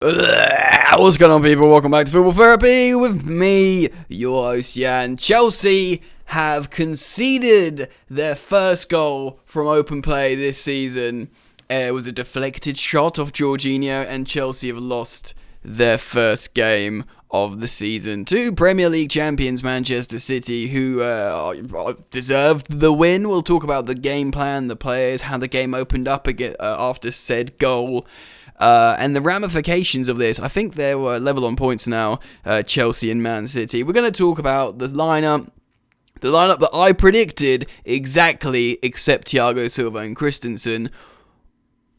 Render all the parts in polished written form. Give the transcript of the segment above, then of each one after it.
What's going on, people? Welcome back to Football Therapy with me, your host Jan. Chelsea have conceded their first goal from open play this season. It was a deflected shot of Jorginho, and Chelsea have lost their first game of the season to Premier League champions Manchester City, who deserved the win. We'll talk about the game plan, the players, how the game opened up again after said goal. And the ramifications of this. I think they were level on points now, Chelsea and Man City. We're going to talk about the lineup that I predicted exactly, except Thiago Silva and Christensen.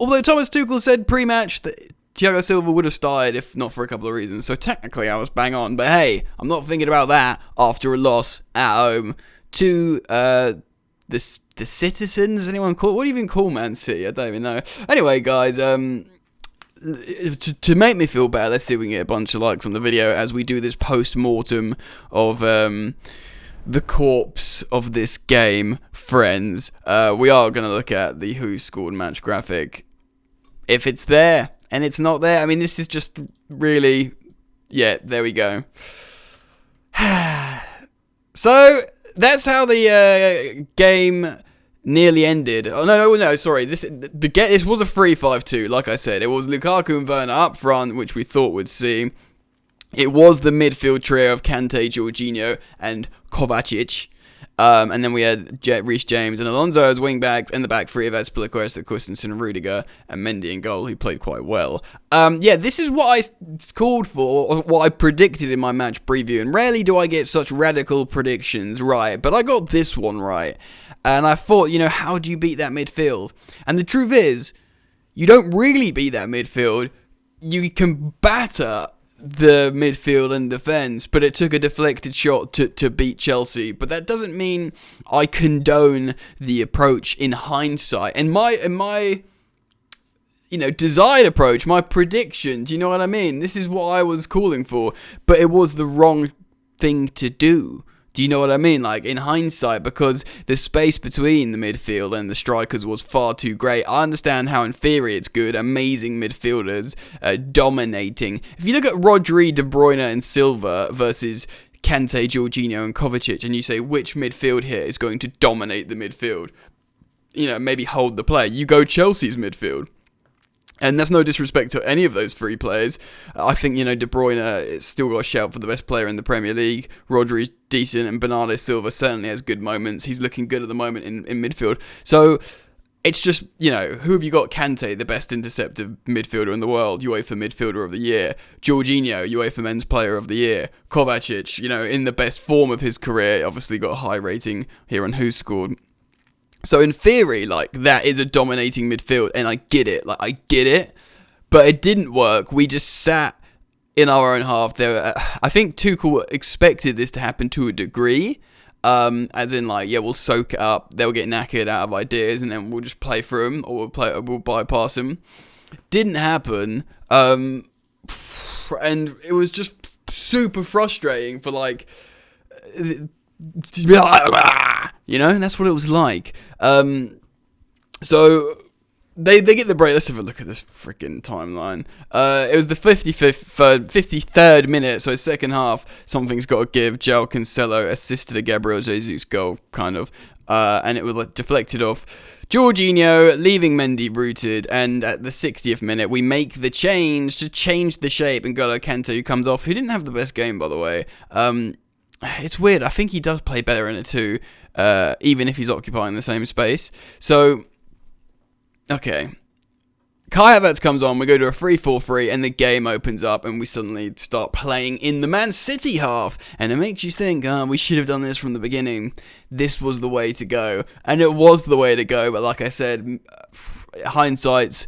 Although Thomas Tuchel said pre-match that Thiago Silva would have started if not for a couple of reasons. So technically I was bang on. But hey, I'm not thinking about that after a loss at home to the citizens. Anyone call? What do you even call Man City? I don't even know. Anyway, guys, to make me feel better, let's see if we can get a bunch of likes on the video as we do this post-mortem of the corpse of this game, friends. We are going to look at the who scored match graphic. If it's there and it's not there, I mean, this is just really, yeah, there we go. So that's how the game nearly ended. Oh no, sorry. This was a 3-5-2. Like I said, it was Lukaku and Werner up front, which we thought we'd see. It was the midfield trio of Kante, Jorginho, and Kovacic. And then we had Reece James and Alonso as wing backs, and the back three of Azpilicueta, Christensen, Rudiger, and Mendy in goal, who played quite well. This is what I called for, or what I predicted in my match preview, and rarely do I get such radical predictions right, but I got this one right. And I thought, how do you beat that midfield? And the truth is, you don't really beat that midfield. You can batter the midfield and defence, but it took a deflected shot to beat Chelsea. But that doesn't mean I condone the approach in hindsight. And my desired approach, my prediction, do you know what I mean? This is what I was calling for, but it was the wrong thing to do. Do you know what I mean? Like, in hindsight, because the space between the midfield and the strikers was far too great. I understand how in theory it's good, amazing midfielders, dominating. If you look at Rodri, De Bruyne and Silva versus Kante, Jorginho and Kovacic, and you say which midfield here is going to dominate the midfield, maybe hold the play, you go Chelsea's midfield. And that's no disrespect to any of those three players. I think, De Bruyne is still got a shout for the best player in the Premier League. Rodri's decent, and Bernardo Silva certainly has good moments. He's looking good at the moment in midfield. So it's just, who have you got? Kante, the best interceptive midfielder in the world, UEFA Midfielder of the Year. Jorginho, UEFA Men's Player of the Year. Kovacic, in the best form of his career, obviously got a high rating here on Who Scored. So in theory, that is a dominating midfield, and I get it, but it didn't work. We just sat in our own half. I think Tuchel expected this to happen to a degree, as in, we'll soak it up, they'll get knackered out of ideas, and then we'll just play through them, or we'll bypass them. Didn't happen, and it was just super frustrating for, that's what it was like. So they get the break. Let's have a look at this freaking timeline. It was the 53rd minute, so second half. Something's got to give. João Cancelo assisted a Gabriel Jesus goal, kind of, and it was deflected off Jorginho, leaving Mendy rooted, and at the 60th minute, we make the change to change the shape, and N'Golo Kante, who comes off, who didn't have the best game, by the way. It's weird. I think he does play better in it too, even if he's occupying the same space. So, okay. Kai Havertz comes on, we go to a 3-4-3, and the game opens up, and we suddenly start playing in the Man City half. And it makes you think, we should have done this from the beginning. This was the way to go. And it was the way to go, but like I said, hindsight's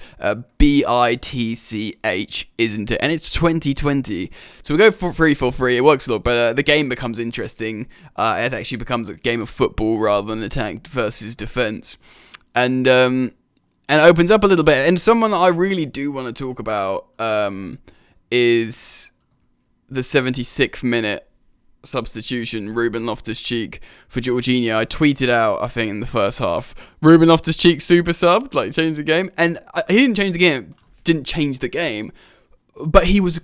bitch, isn't it? And it's 2020. So we go for 3-4-3. It works a lot better. The game becomes interesting. It actually becomes a game of football rather than attack versus defense. And it opens up a little bit. And someone I really do want to talk about is the 76th minute substitution, Ruben Loftus-Cheek for Jorginho. I tweeted out, I think, in the first half, Ruben Loftus-Cheek super subbed, changed the game. And he didn't change the game. but he was,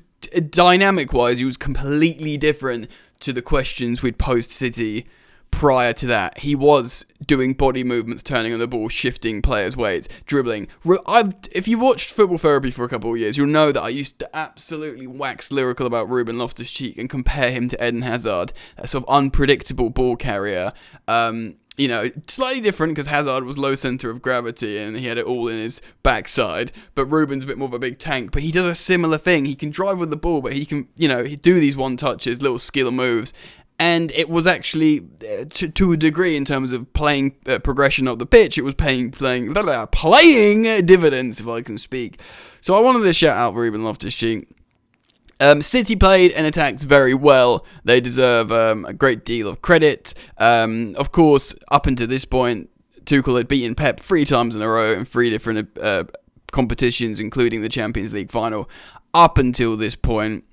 dynamic-wise, he was completely different to the questions we'd posed City prior to that. He was doing body movements, turning on the ball, shifting players' weights, dribbling. If you watched Football Therapy for a couple of years, you'll know that I used to absolutely wax lyrical about Ruben Loftus-Cheek and compare him to Eden Hazard, a sort of unpredictable ball carrier. Slightly different because Hazard was low centre of gravity and he had it all in his backside. But Ruben's a bit more of a big tank. But he does a similar thing. He can drive with the ball, but he can, do these one touches, little skill moves. And it was actually, to a degree, in terms of playing progression of the pitch, it was playing dividends, if I can speak. So I wanted to shout out Ruben Loftus-Cheek. City played and attacked very well. They deserve a great deal of credit. Of course, up until this point, Tuchel had beaten Pep 3 times in a row in 3 different competitions, including the Champions League final. Up until this point,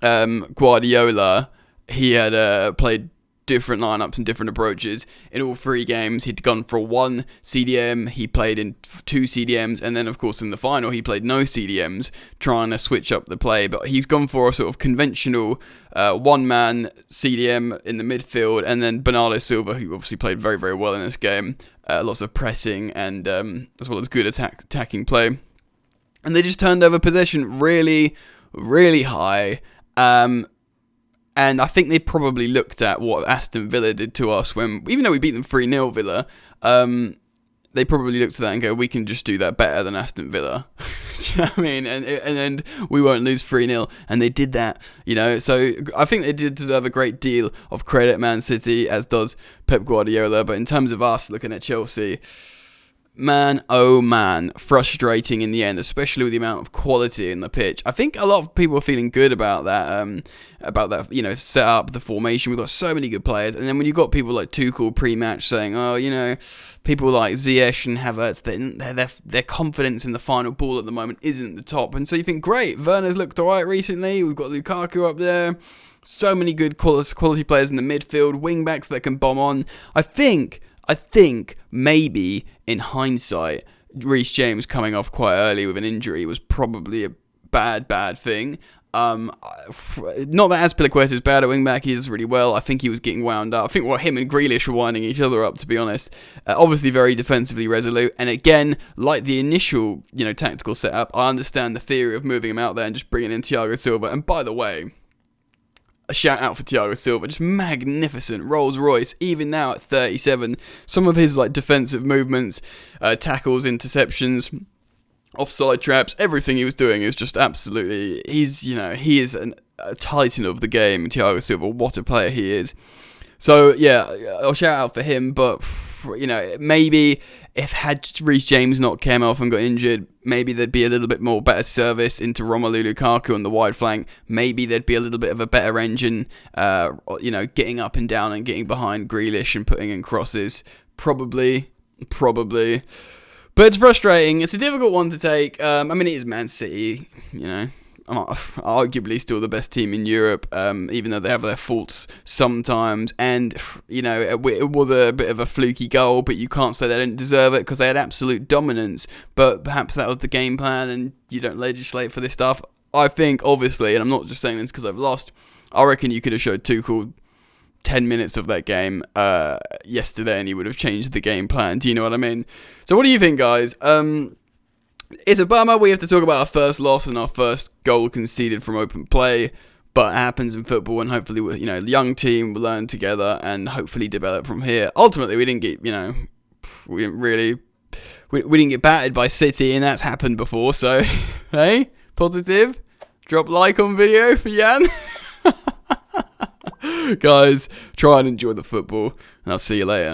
Guardiola, he had played different lineups and different approaches in all 3 games. He'd gone for 1 CDM, he played in 2 CDMs, and then of course in the final he played no CDMs, trying to switch up the play. But he's gone for a sort of conventional one-man CDM in the midfield, and then Bernardo Silva, who obviously played very, very well in this game. Lots of pressing and as well as good attacking play. And they just turned over possession really, really high. And I think they probably looked at what Aston Villa did to us even though we beat them 3-0 Villa, they probably looked at that and go, we can just do that better than Aston Villa. Do you know what I mean? And we won't lose 3-0. And they did that, So I think they did deserve a great deal of credit, Man City, as does Pep Guardiola. But in terms of us looking at Chelsea, man, oh man, frustrating in the end, especially with the amount of quality in the pitch. I think a lot of people are feeling good about that, set up, the formation. We've got so many good players, and then when you've got people like Tuchel pre-match saying, people like Ziyech and Havertz, their confidence in the final ball at the moment isn't the top, and so you think, great, Werner's looked alright recently, we've got Lukaku up there, so many good quality players in the midfield, wing-backs that can bomb on. I think maybe, in hindsight, Reece James coming off quite early with an injury was probably a bad thing. Not that Azpilicueta is bad at wing-back, he does really well. I think he was getting wound up. I think him and Grealish were winding each other up, to be honest. Obviously very defensively resolute. And again, like the initial, tactical setup, I understand the theory of moving him out there and just bringing in Thiago Silva. And by the way, a shout out for Thiago Silva, just magnificent Rolls Royce, even now at 37. Some of his defensive movements, tackles, interceptions, offside traps, everything he was doing is just absolutely, he is a titan of the game, Thiago Silva. What a player he is. So yeah, I'll shout out for him, but maybe had Reece James not came off and got injured, maybe there'd be a little bit more better service into Romelu Lukaku on the wide flank. Maybe there'd be a little bit of a better engine, getting up and down and getting behind Grealish and putting in crosses. Probably. But it's frustrating. It's a difficult one to take. It is Man City, arguably still the best team in Europe, even though they have their faults sometimes. And, it was a bit of a fluky goal, but you can't say they didn't deserve it because they had absolute dominance. But perhaps that was the game plan and you don't legislate for this stuff. I think, obviously, and I'm not just saying this because I've lost, I reckon you could have showed Tuchel 10 minutes of that game yesterday and he would have changed the game plan. Do you know what I mean? So what do you think, guys? It's a bummer we have to talk about our first loss and our first goal conceded from open play, but it happens in football, and hopefully, the young team will learn together and hopefully develop from here. Ultimately, we didn't get, we didn't get battered by City, and that's happened before, so, hey, positive. Drop like on video for Jan. Guys, try and enjoy the football, and I'll see you later.